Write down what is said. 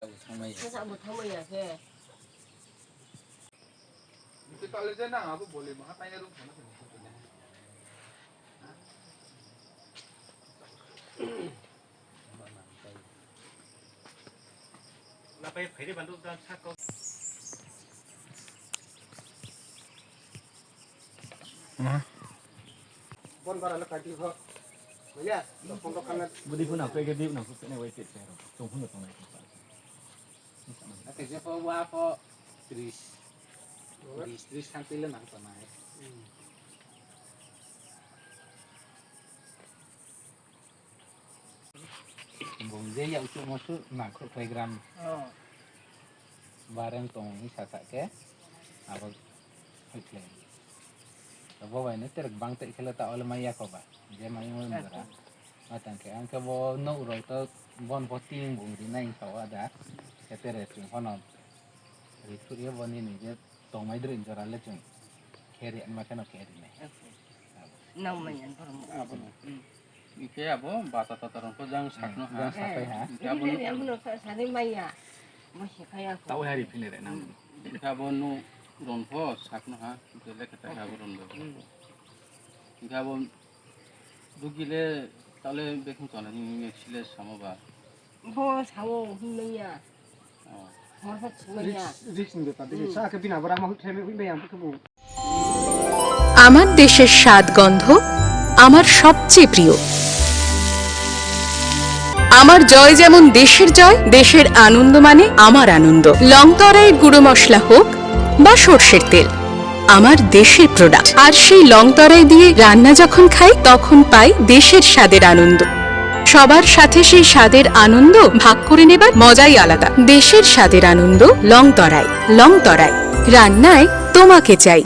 Masa buat kamu ya ke? Itu kalau dia nak apa boleh mah tanya rumah mana sini. Lapay pwede banduk dan sako. Pon bara la kati ho. Iya, pon ro kana. Budi pun apa ke dia nak pun awak cek saya. Tunggu pun tak nak. Nanti siapa buat apa? Tris kan pilih nang sana. Bung dia ya ucap masuk nak program. Barang tong ini sasak ke, apa iklan. Tapi ini terus bang tak kalau tak oleh maya kau bah, dia maya mana berah. Macam ke, angka bo no urut tu bon voting bung di naik kau ada, kita resmi konon. Itu dia bon ini dia tong mai drin jalan lecung, kiri macam nak kiri ni. Namanya Apa ni? Ike apa? Bahasa Tatarang tu jangan sakno ha. Jangan sampai ha. Ini yang mana sana maya, masih kayak Tahu hari pilih deh nam. Ike apa nu ronfo sakno ha. Kita kita apa ronfo. Ike apa dugile tale bekun tu ni sile sama ba. bos hawo maya, masa maya. Rich ni tadi. Saya kebina barang mahu saya mungkin bayar tu. আমার দেশের স্বাদ গন্ধ আমার সবচেয়ে প্রিয়। আমার জয় যেমন দেশের জয়, দেশের আনন্দ মানে আমার আনন্দ। লংতরাই গুঁড়ো মশলা হোক বা সর্ষের তেল, আমার দেশের প্রোডাক্ট। আর সেই লংতরাই দিয়ে রান্না যখন খাই তখন পাই দেশের স্বাদের আনন্দ। সবার সাথে সেই স্বাদের আনন্দ ভাগ করে নেবার মজাই আলাদা। দেশের স্বাদের আনন্দ লংতরাই। লংতরাই রান্নায় তোমাকে চাই।